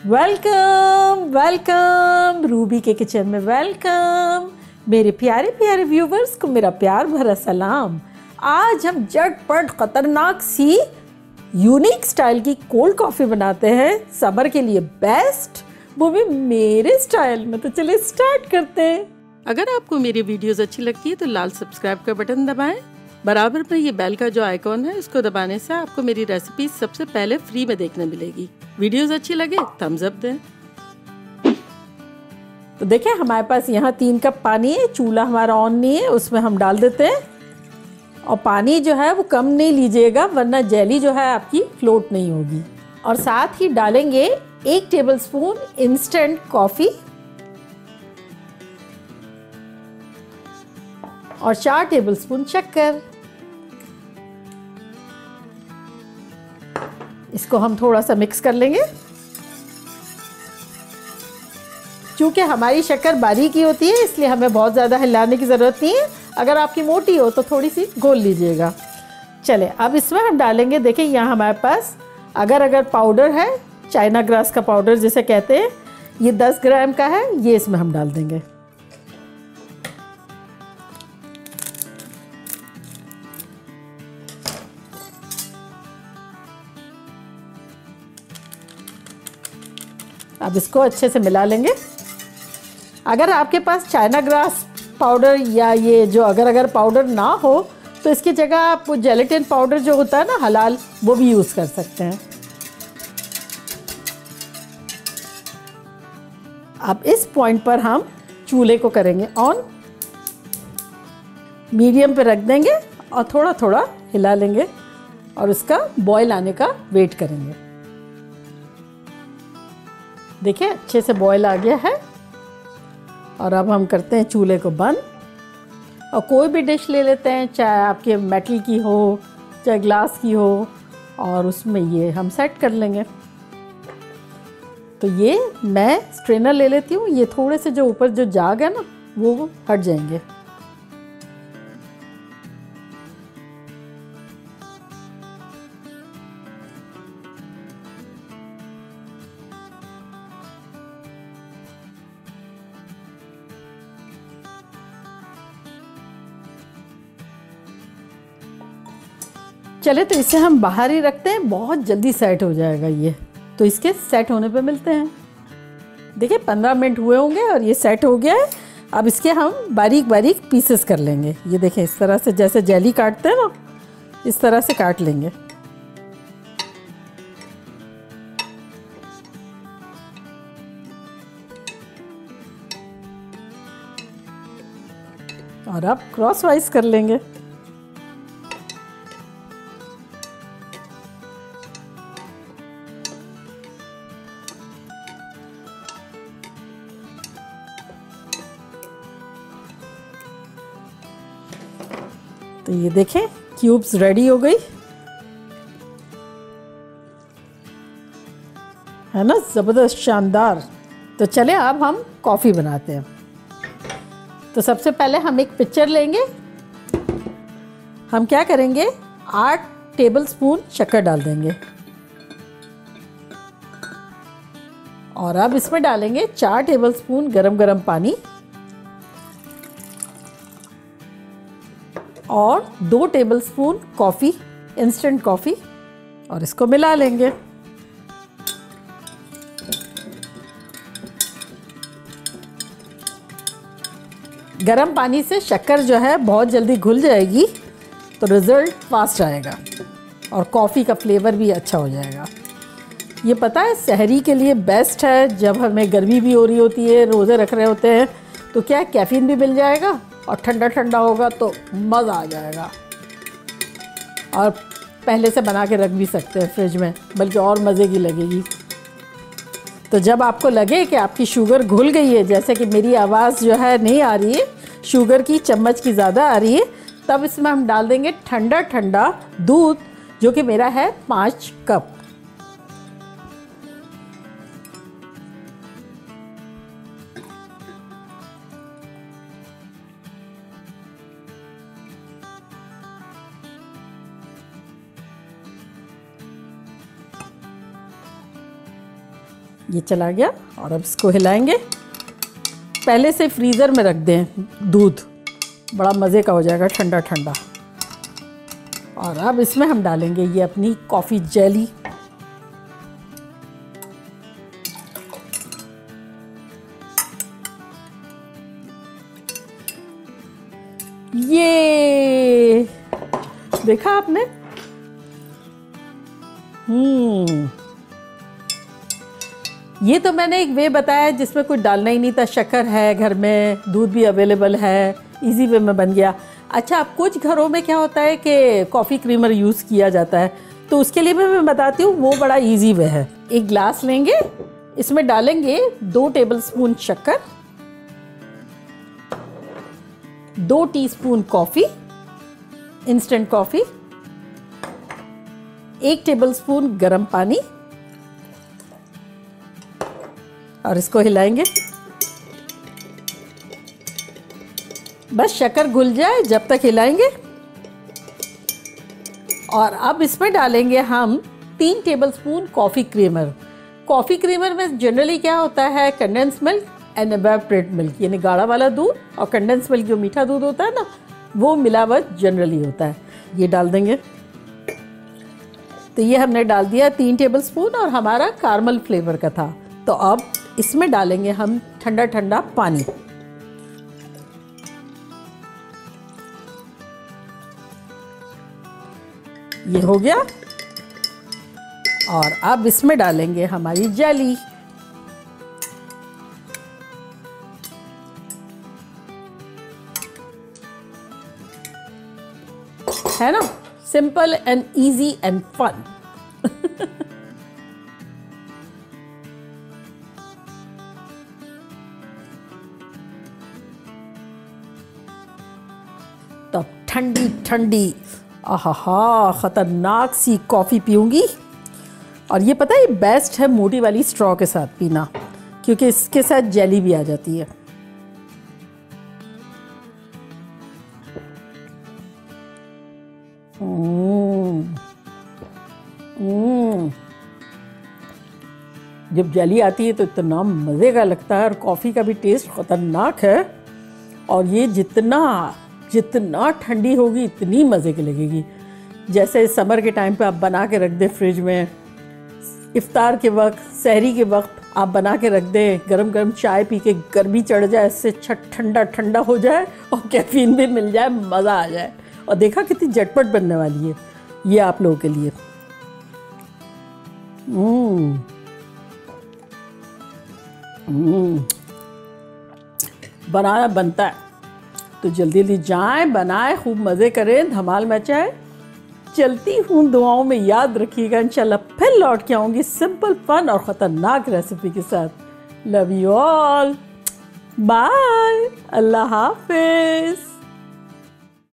Welcome welcome Ruby के kitchen में welcome. मेरे प्यारे प्यारे व्यूवर्स को मेरा प्यार भरा सलाम। आज हम झटपट खतरनाक सी यूनिक स्टाइल की कोल्ड कॉफ़ी बनाते हैं, समर के लिए बेस्ट, वो भी मेरे स्टाइल में। तो चलिए स्टार्ट करते हैं। अगर आपको मेरी वीडियोस अच्छी लगती है तो लाल सब्सक्राइब का बटन दबाएं। बराबर में ये बेल का जो आइकॉन है इसको दबाने से आपको मेरी रेसिपी सबसे पहले फ्री में देखने मिलेगी। वीडियोस अच्छी लगे थम्स अप दें। तो देखिए हमारे पास यहाँ 3 कप पानी है, चूल्हा हमारा ऑन नहीं है, उसमें हम डाल देते हैं। और पानी जो है वो कम नहीं लीजिएगा वरना जेली जो है आपकी फ्लोट नहीं होगी। और साथ ही डालेंगे 1 टेबलस्पून इंस्टेंट कॉफ़ी और 4 टेबलस्पून शक्कर। इसको हम थोड़ा सा मिक्स कर लेंगे। चूँकि हमारी शक्कर बारीक ही होती है इसलिए हमें बहुत ज़्यादा हिलाने की ज़रूरत नहीं है। अगर आपकी मोटी हो तो थोड़ी सी घोल लीजिएगा। चले अब इसमें हम डालेंगे, देखिए यहाँ हमारे पास अगर पाउडर है, चाइना ग्रास का पाउडर जिसे कहते हैं, ये 10 ग्राम का है, ये इसमें हम डाल देंगे। अब इसको अच्छे से मिला लेंगे। अगर आपके पास चाइना ग्रास पाउडर या ये जो अगर पाउडर ना हो तो इसकी जगह आप जेलेटिन पाउडर जो होता है ना हलाल, वो भी यूज़ कर सकते हैं। अब इस पॉइंट पर हम चूल्हे को करेंगे ऑन, मीडियम पे रख देंगे और थोड़ा थोड़ा हिला लेंगे और उसका बॉयल आने का वेट करेंगे। देखिए अच्छे से बॉयल आ गया है। और अब हम करते हैं चूल्हे को बंद और कोई भी डिश ले लेते हैं, चाहे आपके मेटल की हो चाहे ग्लास की हो, और उसमें ये हम सेट कर लेंगे। तो ये मैं स्ट्रेनर ले लेती हूँ, ये थोड़े से जो ऊपर जो जाग है ना वो हट जाएंगे। चले तो इसे हम बाहर ही रखते हैं, बहुत जल्दी सेट हो जाएगा ये। तो इसके सेट होने पे मिलते हैं। देखिए 15 मिनट हुए होंगे और ये सेट हो गया है। अब इसके हम बारीक बारीक पीसेस कर लेंगे। ये देखें इस तरह से, जैसे जेली काटते हैं ना, इस तरह से काट लेंगे। और अब क्रॉस वाइज कर लेंगे। तो ये देखें क्यूब्स रेडी हो गई है ना, ज़बरदस्त शानदार। तो चले अब हम कॉफ़ी बनाते हैं। तो सबसे पहले हम एक पिक्चर लेंगे। हम क्या करेंगे, 8 टेबलस्पून शक्कर डाल देंगे और अब इसमें डालेंगे 4 टेबलस्पून गरम गरम पानी और 2 टेबलस्पून कॉफ़ी, इंस्टेंट कॉफ़ी, और इसको मिला लेंगे। गरम पानी से शक्कर जो है बहुत जल्दी घुल जाएगी तो रिज़ल्ट फास्ट आएगा और कॉफ़ी का फ्लेवर भी अच्छा हो जाएगा। ये पता है सहरी के लिए बेस्ट है। जब हमें गर्मी भी हो रही होती है, रोज़े रख रहे होते हैं, तो क्या कैफ़ीन भी मिल जाएगा और ठंडा ठंडा होगा तो मज़ा आ जाएगा। और पहले से बना के रख भी सकते हैं फ्रिज में, बल्कि और मज़े की लगेगी। तो जब आपको लगे कि आपकी शुगर घुल गई है, जैसे कि मेरी आवाज़ जो है नहीं आ रही है, शुगर की चम्मच की ज़्यादा आ रही है, तब इसमें हम डाल देंगे ठंडा ठंडा दूध, जो कि मेरा है 5 कप। ये चला गया और अब इसको हिलाएंगे। पहले से फ्रीज़र में रख दें दूध, बड़ा मज़े का हो जाएगा ठंडा ठंडा। और अब इसमें हम डालेंगे ये अपनी कॉफ़ी जेली। ये देखा आपने? ये तो मैंने एक वे बताया जिसमें कुछ डालना ही नहीं था। शक्कर है घर में, दूध भी अवेलेबल है, इजी वे में बन गया। अच्छा, अब कुछ घरों में क्या होता है कि कॉफ़ी क्रीमर यूज़ किया जाता है, तो उसके लिए भी मैं बताती हूँ, वो बड़ा इजी वे है। एक ग्लास लेंगे, इसमें डालेंगे 2 टेबलस्पून शक्कर, 2 teaspoon coffee, instant coffee, 1 tablespoon गरम पानी, और इसको हिलाएंगे। बस शक्कर घुल जाए जब तक हिलाएंगे। और अब इसमें डालेंगे हम 3 tablespoon coffee creamer. Coffee creamer में जनरली क्या होता है, condense milk and evaporate milk, यानी गाढ़ा वाला दूध और कंडेंस मिल्क जो मीठा दूध होता है ना, वो मिलावट जनरली होता है। ये डाल देंगे। तो ये हमने डाल दिया 3 टेबलस्पून, और हमारा caramel फ्लेवर का था। तो अब इसमें डालेंगे हम ठंडा ठंडा पानी। ये हो गया। और अब इसमें डालेंगे हमारी जेली। है ना, simple and easy and fun. तब ठंडी ठंडी आहा खतरनाक सी कॉफ़ी पीऊंगी। और ये पता है, ये बेस्ट है मोटी वाली स्ट्रॉ के साथ पीना, क्योंकि इसके साथ जेली भी आ जाती है। जब जेली आती है तो इतना मज़े का लगता है, और कॉफ़ी का भी टेस्ट ख़तरनाक है। और ये जितना ठंडी होगी इतनी मज़े की लगेगी। जैसे समर के टाइम पे आप बना के रख दें फ्रिज में, इफ्तार के वक्त, सहरी के वक्त आप बना के रख दें, गरम गरम चाय पी के गर्मी चढ़ जाए, इससे ठंडा ठंडा हो जाए और कैफीन भी मिल जाए, मज़ा आ जाए। और देखा कितनी झटपट बनने वाली है ये आप लोगों के लिए। बनाना बनता है तो जल्दी जल्दी जाएं, बनाएं, खूब मज़े करें, धमाल मचाएं। चलती हूँ दुआओं में, याद रखिएगा। इंशाल्लाह फिर लौट के आऊँगी सिंपल, फन और ख़तरनाक रेसिपी के साथ। लव यू ऑल, बाय, अल्लाह हाफिज़।